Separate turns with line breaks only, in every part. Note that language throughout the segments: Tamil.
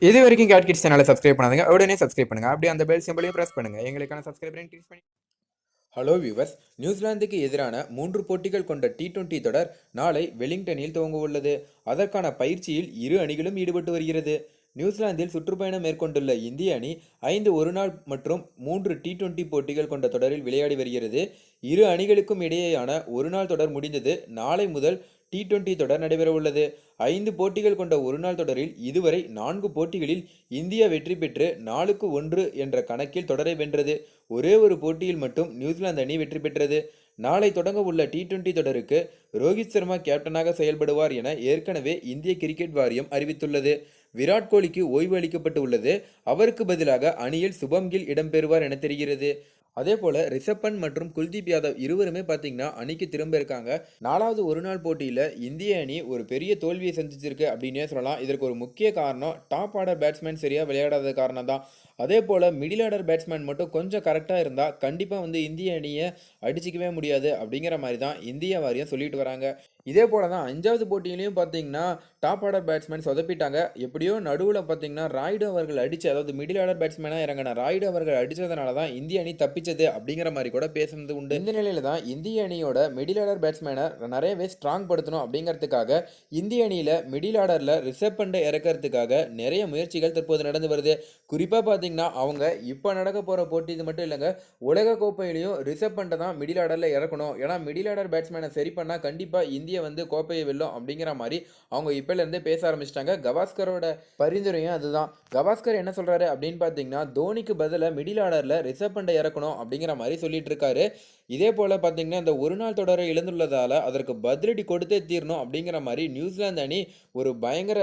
இது வரைக்கும் கேட் கிட்ஸ் சேனலை சப்ஸ்கிரைப் பண்ணாதீங்க, உடனே சப்ஸ்கிரைப் பண்ணுங்க. அப்படியே அந்த பெல் சிம்பலையும் பிரஸ் பண்ணுங்க. எங்களுக்கான சப்ஸ்கிரைபரை இன்க்ரீஸ் பண்ணி. ஹலோ வியூவர்ஸ், நியூசிலாந்துக்கு எதிரான 3 போட்டிகள் கொண்ட T20 தொடர் நாளை வெலிங்டனில் துவங்க உள்ளது. அதற்கான பயிற்சியில் இரு அணிகளும் ஈடுபட்டு வருகிறது. நியூசிலாந்தில் சுற்றுப்பயணம் மேற்கொண்டுள்ள இந்திய அணி 5 ஒருநாள் மற்றும் 3 T20 போட்டிகள் கொண்ட தொடரில் விளையாடி வருகிறது. இரு அணிகளுக்கும் இடையேயான ஒருநாள் தொடர் முடிந்தது. நாளை முதல் T20 தொடர் நடைபெறவுள்ளது. 5 போட்டிகள் கொண்ட ஒருநாள் தொடரில் இதுவரை 4 போட்டிகளில் இந்தியா வெற்றி பெற்று 4-1 என்ற கணக்கில் தொடரை வென்றது. ஒரே ஒரு போட்டியில் மட்டும் நியூசிலாந்து அணி வெற்றி பெற்றது. நாளை தொடங்க உள்ள T20 தொடருக்கு ரோஹித் சர்மா கேப்டனாக செயல்படுவார் என ஏற்கனவே இந்திய கிரிக்கெட் வாரியம் அறிவித்துள்ளது. விராட் கோலிக்கு ஓய்வு அளிக்கப்பட்டு உள்ளது. அவருக்கு பதிலாக அணியில் சுபம் கில் இடம்பெறுவார் என தெரிகிறது. அதே போல ரிஷப் பண்ட் மற்றும் குல்தீப் யாதவ் இருவருமே பார்த்தீங்கன்னா அணிக்கு திரும்ப இருக்காங்க. 4வது ஒருநாள் போட்டியில் இந்திய அணி ஒரு பெரிய தோல்வியை சந்திச்சிருக்கு அப்படின்னே சொல்லலாம். இதற்கு ஒரு முக்கிய காரணம் டாப் ஆர்டர் பேட்ஸ்மேன் சரியாக விளையாடாத காரணம் தான். அதே போல் மிடில் ஆர்டர் பேட்ஸ்மேன் மட்டும் கொஞ்சம் கரெக்டாக இருந்தால் கண்டிப்பாக இந்திய அணியை அடிச்சிக்கவே முடியாது அப்படிங்கிற மாதிரி தான் இந்திய வாரியம் சொல்லிட்டு வராங்க. இதே போல தான் 5வது போட்டியிலையும் பார்த்தீங்கன்னா டாப் ஆர்டர் பேட்ஸ்மேன் சொதப்பிட்டாங்க. எப்படியோ நடுவில் பார்த்தீங்கன்னா ராய்டு அவர்கள் அடித்து, அதாவது மிடில் ஆர்டர் பேட்ஸ்மேனாக இறங்கின ராய்டு அவர்கள் அடித்ததுனால தான் இந்திய அணி தப்பிச்சது அப்படிங்கிற மாதிரி கூட பேசுனது உண்டு. இந்த நிலையில தான் இந்திய அணியோட மிடில் ஆர்டர் பேட்ஸ்மேனை நிறையவே ஸ்ட்ராங் படுத்தணும் அப்படிங்கிறதுக்காக இந்திய அணியில் மிடில் ஆர்டரில் ரிஷப் பண்டை இறக்கிறதுக்காக நிறைய முயற்சிகள் தற்போது நடந்து வருது. குறிப்பாக பார்த்தீங்கன்னா அவங்க இப்போ நடக்க போகிற போட்டி இது மட்டும் இல்லைங்க, உலக கோப்பையிலையும் ரிஷப் பண்டை தான் மிடில் ஆர்டரில் இறக்கணும். ஏன்னா மிடில் ஆர்டர் பேட்ஸ்மேனை சரி பண்ணால் கண்டிப்பாக இந்திய கோப்பையை வெல்லும் அப்படிங்கிற மாதிரி அவங்க இப்போலேருந்தே பேச ஆரம்பிச்சிட்டாங்க. கவாஸ்கரோட பரிந்துரையும் அதுதான். கவாஸ்கர் என்ன சொல்கிறாரு அப்படின்னு பார்த்தீங்கன்னா, தோனிக்கு பதிலாக மிடில் ஆர்டரில் ரிஷப் பண்டை இறக்கணும் அப்படிங்கிற மாதிரி சொல்லிட்டு இருக்காரு. இதே போல் பார்த்தீங்கன்னா இந்த ஒரு நாள் தொடரை இழந்துள்ளதால் அதற்கு பதிலடி கொடுத்தே தீரணும் அப்படிங்கிற மாதிரி நியூசிலாந்து அணி ஒரு பயங்கர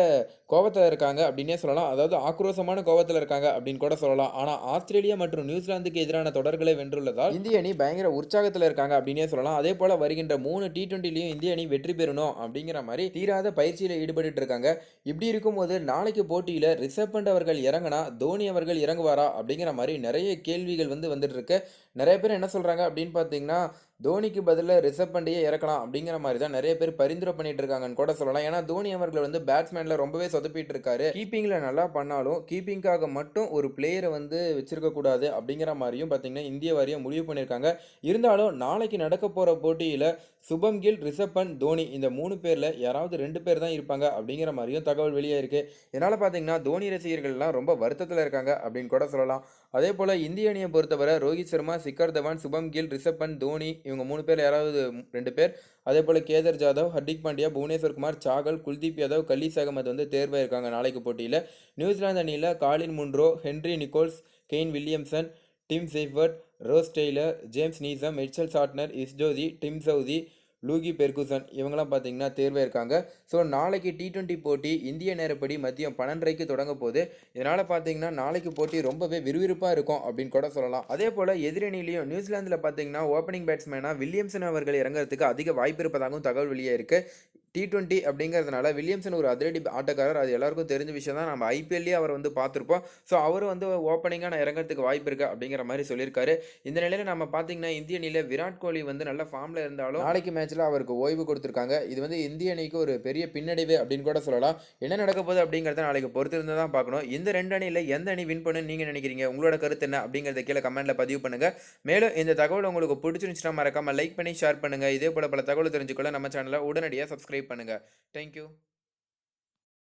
கோபத்தில் இருக்காங்க அப்படின்னே சொல்லலாம். அதாவது ஆக்ரோஷமான கோபத்தில் இருக்காங்க அப்படின்னு கூட சொல்லலாம். ஆனால் ஆஸ்திரேலியா மற்றும் நியூசிலாந்துக்கு எதிரான தொடர்களை வென்றுள்ளதால் இந்திய அணி பயங்கர உற்சாகத்தில் இருக்காங்க அப்படின்னே சொல்லலாம். அதே போல் வருகின்ற 3 T20லையும் இந்திய அணி வெற்றி பெறணும் அப்படிங்கிற மாதிரி தீராத பயிற்சியில் ஈடுபட்டு இருக்காங்க. இப்படி இருக்கும்போது நாளைக்கு போட்டியில் ரிஷப் பண்ட் அவர்கள் இறங்கினா தோனி அவர்கள் இறங்குவாரா அப்படிங்கிற மாதிரி நிறைய கேள்விகள் வந்துட்டு இருக்கு. நிறைய பேர் என்ன சொல்கிறாங்க அப்படின்னு பார்த்தீங்கன்னா, தோனிக்கு பதிலாக ரிஷப் பண்டையே இறக்கலாம் அப்படிங்கிற மாதிரி தான் நிறைய பேர் பரிந்துரை பண்ணிட்டு இருக்காங்கன்னு கூட சொல்லலாம். ஏன்னா தோனி அவர்கள் பேட்ஸ்மேனில் ரொம்பவே சொதப்பிட்டு இருக்காரு. கீப்பிங்கில் நல்லா பண்ணாலும் கீப்பிங்காக மட்டும் ஒரு பிளேயரை வச்சிருக்க கூடாது அப்படிங்கிற மாதிரியும் பார்த்தீங்கன்னா இந்திய வாரியம் முடிவு பண்ணியிருக்காங்க. இருந்தாலும் நாளைக்கு நடக்க போகிற போட்டியில் சுபம் கில், ரிஷப் பண்ட், தோனி இந்த 3 பேரில் யாராவது 2 பேர் தான் இருப்பாங்க அப்படிங்கிற மாதிரியும் தகவல் வெளியே இருக்குது. இதனால் பார்த்தீங்கன்னா தோனி ரசிகர்கள்லாம் ரொம்ப வருத்தத்தில் இருக்காங்க அப்படின்னு கூட சொல்லலாம். அதே போல் இந்திய அணியை பொறுத்தவரை ரோஹித் சர்மா, சிக்கர் தவான், சுபம் கில், ரிஷப் பண்ட், தோனி இவங்க 3 பேர் யாராவது 2 பேர். அதே போல் கேதர் ஜாதவ், ஹர்திக் பாண்டியா, புவனேஸ்வர் குமார், சாகல், குல்தீப் யாதவ், கலீஸ் அகமது தேர்வாயிருக்காங்க நாளைக்கு போட்டியில். நியூசிலாந்து அணியில் காலின் Munro, Henry Nicholls, gain Williamson, dim Seifert, Ross Taylor, James நீசம், Mitchell Santner, இஸ்ஜோதி, dim Saudi, லூகி Fergusson இவங்கெல்லாம் பார்த்தீங்கன்னா தேர்வாயிருக்காங்க. ஸோ நாளைக்கு T20 போட்டி இந்திய நேரப்படி மதியம் 12:30க்கு தொடங்க போகுது. இதனால் பார்த்தீங்கன்னா நாளைக்கு போட்டி ரொம்பவே விறுவிறுப்பாக இருக்கும் அப்படின்னு கூட சொல்லலாம். அதே போல் எதிரணியிலையும் நியூசிலாந்தில் பார்த்தீங்கன்னா ஓப்பனிங் பேட்ஸ்மேனாக வில்லியம்சன் அவர்கள் இறங்குறதுக்கு அதிக வாய்ப்பு இருப்பதாகவும் தகவல் வெளியே இருக்குது. T20 அப்படிங்கிறதுனால வில்லியம்சன் ஒரு அதிரடி ஆட்டக்காரர், அது எல்லாருக்கும் தெரிஞ்ச விஷயம் தான். நம்ம ஐபிஎல்லேயே அவர் பார்த்துருப்போம். ஸோ அவர் ஓப்பனிங்காக நான் இறங்கிறதுக்கு வாய்ப்பு இருக்குது அப்படிங்கிற மாதிரி சொல்லியிருக்காரு. இந்த நிலையில் நம்ம பார்த்தீங்கன்னா இந்திய அணியில் விராட் கோலி நல்ல ஃபார்மில் இருந்தாலும் நாளைக்கு மேட்ச்சில் அவருக்கு ஓய்வு கொடுத்துருக்காங்க. இது இந்திய அணிக்கு ஒரு பெரிய பின்னடைவு அப்படின்னு கூட சொல்லலாம். என்ன நடக்க போகுது அப்படிங்கிறத நாளைக்கு பொறுத்து இருந்து தான் பார்க்கணும். இந்த 2 அணியில் எந்த அணி வின் பண்ணுன்னு நீங்கள் நினைக்கிறீங்க? உங்களோட கருத்து என்ன அப்படிங்கிறத கீழே கமெண்ட்டில் பதிவு பண்ணுங்கள். மேலும் இந்த தகவல் உங்களுக்கு பிடிச்சிருந்துச்சுன்னா மறக்காமல் லைக் பண்ணி ஷேர் பண்ணுங்கள். இதே போல் பல தகவல் தெரிஞ்சுக்கொள்ள நம்ம சேனலை உடனடியாக சப்ஸ்கிரைப் பண்ணுங்கள். தேங்க்யூ.